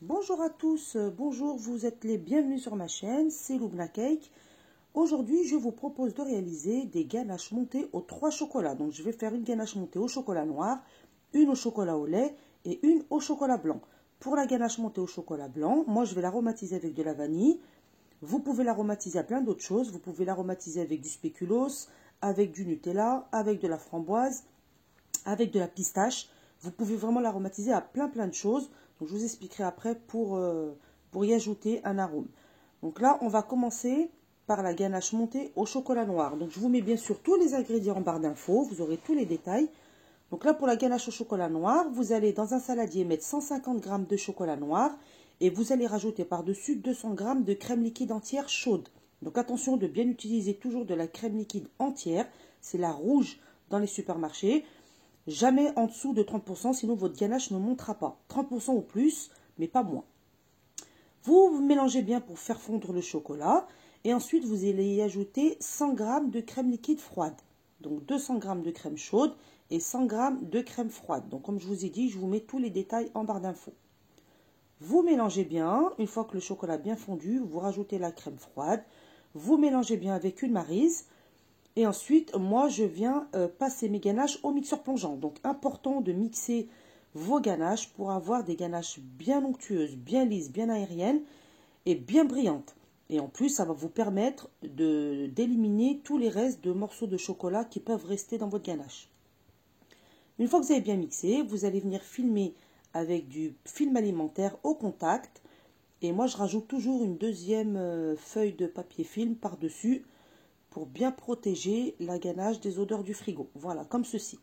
Bonjour à tous, bonjour, vous êtes les bienvenus sur ma chaîne, c'est Lubna Cake. Aujourd'hui, je vous propose de réaliser des ganaches montées aux 3 chocolats. Donc, je vais faire une ganache montée au chocolat noir, une au chocolat au lait et une au chocolat blanc. Pour la ganache montée au chocolat blanc, moi, je vais l'aromatiser avec de la vanille. Vous pouvez l'aromatiser à plein d'autres choses. Vous pouvez l'aromatiser avec du spéculoos, avec du Nutella, avec de la framboise, avec de la pistache. Vous pouvez vraiment l'aromatiser à plein de choses. Donc, je vous expliquerai après pour y ajouter un arôme. Donc là, on va commencer par la ganache montée au chocolat noir. Donc, je vous mets bien sûr tous les ingrédients en barre d'infos. Vous aurez tous les détails. Donc là, pour la ganache au chocolat noir, vous allez dans un saladier mettre 150 g de chocolat noir et vous allez rajouter par-dessus 200 g de crème liquide entière chaude. Donc attention de bien utiliser toujours de la crème liquide entière. C'est la rouge dans les supermarchés. Jamais en dessous de 30%, sinon votre ganache ne montera pas. 30% ou plus, mais pas moins. Vous mélangez bien pour faire fondre le chocolat. Et ensuite, vous allez y ajouter 100 g de crème liquide froide. Donc 200 g de crème chaude et 100 g de crème froide. Donc comme je vous ai dit, je vous mets tous les détails en barre d'infos. Vous mélangez bien. Une fois que le chocolat est bien fondu, vous rajoutez la crème froide. Vous mélangez bien avec une maryse. Et ensuite, moi, je viens passer mes ganaches au mixeur plongeant. Donc, important de mixer vos ganaches pour avoir des ganaches bien onctueuses, bien lisses, bien aériennes et bien brillantes. Et en plus, ça va vous permettre d'éliminer tous les restes de morceaux de chocolat qui peuvent rester dans votre ganache. Une fois que vous avez bien mixé, vous allez venir filmer avec du film alimentaire au contact. Et moi, je rajoute toujours une deuxième feuille de papier film par-dessus pour bien protéger la ganache des odeurs du frigo. Voilà, comme ceci.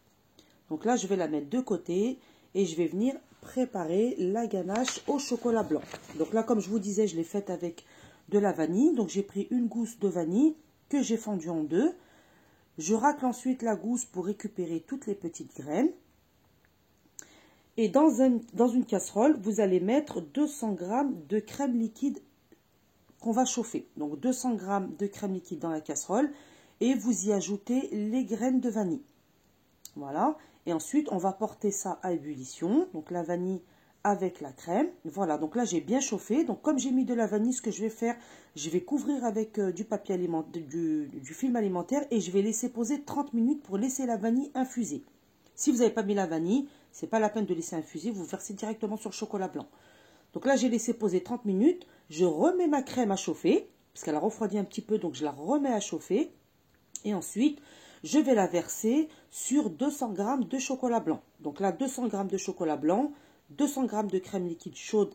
Donc là, je vais la mettre de côté et je vais venir préparer la ganache au chocolat blanc. Donc là, comme je vous disais, je l'ai faite avec de la vanille. Donc j'ai pris une gousse de vanille que j'ai fendue en deux. Je racle ensuite la gousse pour récupérer toutes les petites graines. Et dans une casserole, vous allez mettre 200 g de crème liquide qu'on va chauffer. Donc 200 g de crème liquide dans la casserole et vous y ajoutez les graines de vanille. Voilà. Et ensuite, on va porter ça à ébullition. Donc la vanille avec la crème. Voilà. Donc là, j'ai bien chauffé. Donc comme j'ai mis de la vanille, ce que je vais faire, je vais couvrir avec du papier alimentaire, du film alimentaire et je vais laisser poser 30 minutes pour laisser la vanille infuser. Si vous n'avez pas mis la vanille, c'est pas la peine de laisser infuser. Vous versez directement sur le chocolat blanc. Donc là, j'ai laissé poser 30 minutes. Je remets ma crème à chauffer, parce qu'elle a refroidi un petit peu, donc je la remets à chauffer. Et ensuite, je vais la verser sur 200 g de chocolat blanc. Donc là, 200 g de chocolat blanc, 200 g de crème liquide chaude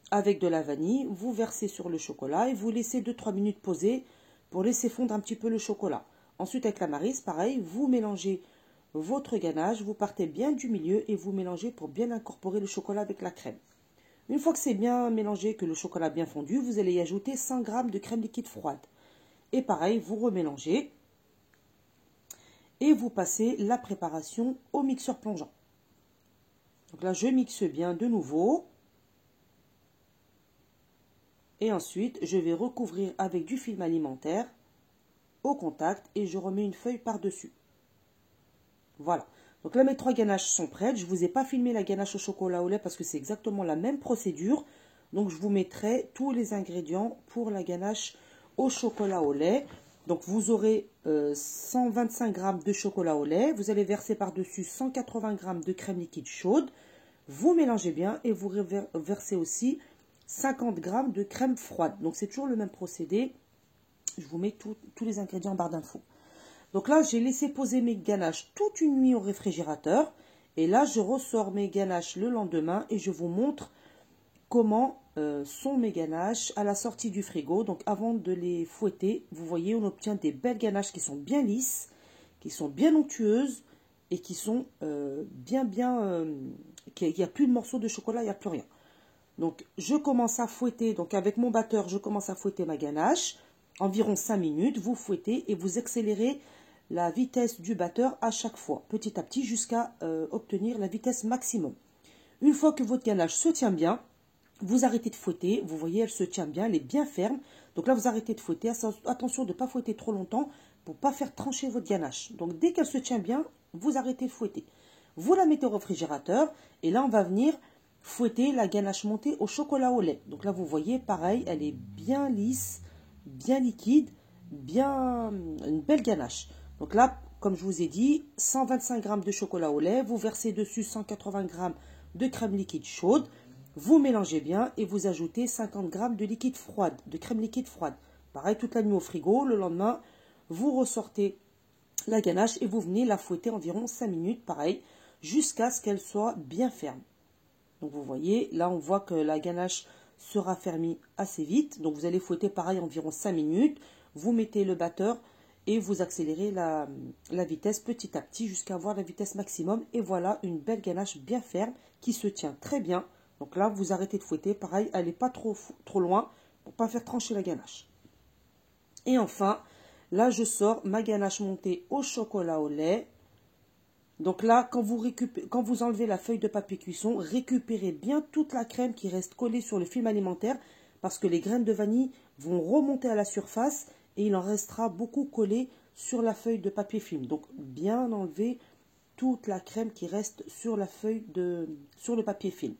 avec de la vanille. Vous versez sur le chocolat et vous laissez 2-3 minutes poser pour laisser fondre un petit peu le chocolat. Ensuite, avec la maryse, pareil, vous mélangez votre ganache, vous partez bien du milieu et vous mélangez pour bien incorporer le chocolat avec la crème. Une fois que c'est bien mélangé, que le chocolat a bien fondu, vous allez y ajouter 100 g de crème liquide froide. Et pareil, vous remélangez. Et vous passez la préparation au mixeur plongeant. Donc là, je mixe bien de nouveau. Et ensuite, je vais recouvrir avec du film alimentaire au contact et je remets une feuille par-dessus. Voilà. Donc là, mes 3 ganaches sont prêtes. Je ne vous ai pas filmé la ganache au chocolat au lait parce que c'est exactement la même procédure. Donc, je vous mettrai tous les ingrédients pour la ganache au chocolat au lait. Donc, vous aurez 125 g de chocolat au lait. Vous allez verser par-dessus 180 g de crème liquide chaude. Vous mélangez bien et vous versez aussi 50 g de crème froide. Donc, c'est toujours le même procédé. Je vous mets tous les ingrédients en barre d'infos. Donc là, j'ai laissé poser mes ganaches toute une nuit au réfrigérateur. Et là, je ressors mes ganaches le lendemain et je vous montre comment sont mes ganaches à la sortie du frigo. Donc avant de les fouetter, vous voyez, on obtient des belles ganaches qui sont bien lisses, qui sont bien onctueuses et qui sont il n'y a plus de morceaux de chocolat, il n'y a plus rien. Donc je commence à fouetter, donc avec mon batteur, je commence à fouetter ma ganache. Environ 5 minutes, vous fouettez et vous accélérez la vitesse du batteur à chaque fois, petit à petit, jusqu'à obtenir la vitesse maximum. Une fois que votre ganache se tient bien, vous arrêtez de fouetter. Vous voyez, elle se tient bien, elle est bien ferme. Donc là, vous arrêtez de fouetter. Attention de ne pas fouetter trop longtemps pour ne pas faire trancher votre ganache. Donc dès qu'elle se tient bien, vous arrêtez de fouetter. Vous la mettez au réfrigérateur et là, on va venir fouetter la ganache montée au chocolat au lait. Donc là, vous voyez, pareil, elle est bien lisse, bien liquide, bien une belle ganache. Donc là, comme je vous ai dit, 125 g de chocolat au lait, vous versez dessus 180 g de crème liquide chaude, vous mélangez bien et vous ajoutez 50 g de liquide froide, de crème liquide froide. Pareil, toute la nuit au frigo, le lendemain, vous ressortez la ganache et vous venez la fouetter environ 5 minutes, pareil, jusqu'à ce qu'elle soit bien ferme. Donc vous voyez, là on voit que la ganache sera fermée assez vite. Donc vous allez fouetter pareil environ 5 minutes. Vous mettez le batteur et vous accélérez la vitesse petit à petit jusqu'à avoir la vitesse maximum. Et voilà une belle ganache bien ferme qui se tient très bien. Donc là vous arrêtez de fouetter. Pareil, elle n'est pas trop loin pour ne pas faire trancher la ganache. Et enfin, là je sors ma ganache montée au chocolat au lait. Donc là, quand vous enlevez la feuille de papier cuisson, récupérez bien toute la crème qui reste collée sur le film alimentaire parce que les graines de vanille vont remonter à la surface et il en restera beaucoup collé sur la feuille de papier film. Donc bien enlever toute la crème qui reste sur sur le papier film.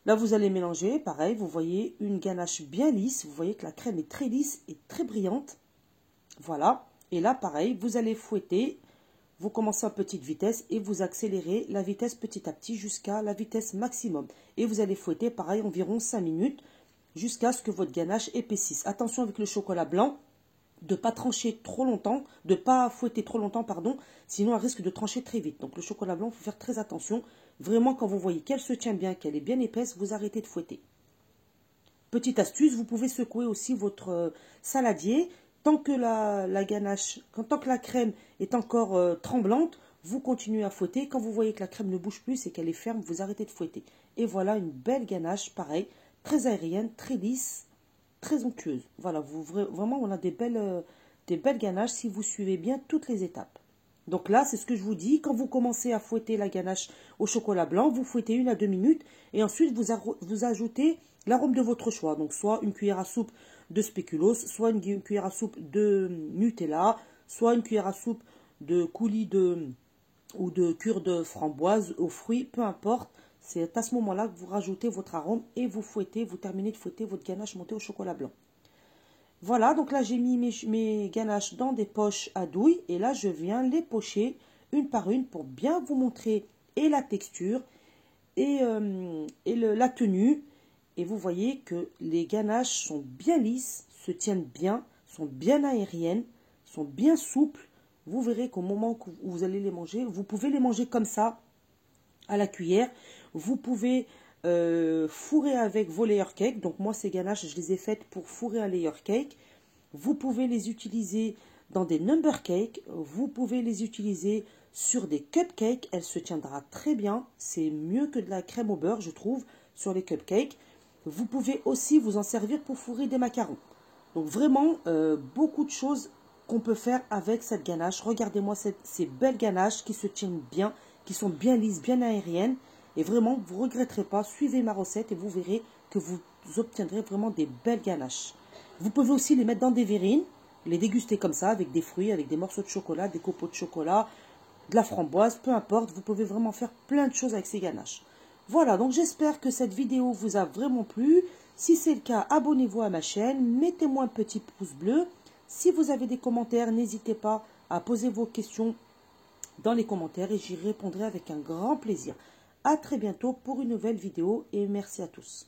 Là, vous allez mélanger, pareil, vous voyez une ganache bien lisse. Vous voyez que la crème est très lisse et très brillante. Voilà. Et là, pareil, vous allez fouetter. Vous commencez à petite vitesse et vous accélérez la vitesse petit à petit jusqu'à la vitesse maximum. Et vous allez fouetter pareil environ 5 minutes jusqu'à ce que votre ganache épaississe. Attention avec le chocolat blanc, de ne pas trancher trop longtemps, de ne pas fouetter trop longtemps, pardon, sinon elle risque de trancher très vite. Donc le chocolat blanc, il faut faire très attention. Vraiment, quand vous voyez qu'elle se tient bien, qu'elle est bien épaisse, vous arrêtez de fouetter. Petite astuce, vous pouvez secouer aussi votre saladier. Tant que la ganache, tant que la crème est encore tremblante, vous continuez à fouetter. Quand vous voyez que la crème ne bouge plus et qu'elle est ferme, vous arrêtez de fouetter. Et voilà une belle ganache, pareil, très aérienne, très lisse, très onctueuse. Voilà, vraiment, on a des belles ganaches si vous suivez bien toutes les étapes. Donc là, c'est ce que je vous dis. Quand vous commencez à fouetter la ganache au chocolat blanc, vous fouettez 1 à 2 minutes. Et ensuite, vous ajoutez l'arôme de votre choix. Donc, soit une cuillère à soupe de spéculoos, soit une cuillère à soupe de Nutella, soit une cuillère à soupe de coulis ou de cure de framboise aux fruits, peu importe. C'est à ce moment-là que vous rajoutez votre arôme et vous fouettez, vous terminez de fouetter votre ganache montée au chocolat blanc. Voilà, donc là j'ai mis mes ganaches dans des poches à douille et là je viens les pocher une par une pour bien vous montrer et la texture et la tenue. Et vous voyez que les ganaches sont bien lisses, se tiennent bien, sont bien aériennes, sont bien souples. Vous verrez qu'au moment où vous allez les manger, vous pouvez les manger comme ça, à la cuillère. Vous pouvez fourrer avec vos layer cakes. Donc moi, ces ganaches, je les ai faites pour fourrer un layer cake. Vous pouvez les utiliser dans des number cakes. Vous pouvez les utiliser sur des cupcakes. Elle se tiendra très bien. C'est mieux que de la crème au beurre, je trouve, sur les cupcakes. Vous pouvez aussi vous en servir pour fourrer des macarons. Donc vraiment, beaucoup de choses qu'on peut faire avec cette ganache. Regardez-moi ces belles ganaches qui se tiennent bien, qui sont bien lisses, bien aériennes. Et vraiment, vous ne regretterez pas. Suivez ma recette et vous verrez que vous obtiendrez vraiment des belles ganaches. Vous pouvez aussi les mettre dans des verrines, les déguster comme ça, avec des fruits, avec des morceaux de chocolat, des copeaux de chocolat, de la framboise, peu importe. Vous pouvez vraiment faire plein de choses avec ces ganaches. Voilà, donc j'espère que cette vidéo vous a vraiment plu. Si c'est le cas, abonnez-vous à ma chaîne, mettez-moi un petit pouce bleu. Si vous avez des commentaires, n'hésitez pas à poser vos questions dans les commentaires et j'y répondrai avec un grand plaisir. À très bientôt pour une nouvelle vidéo et merci à tous.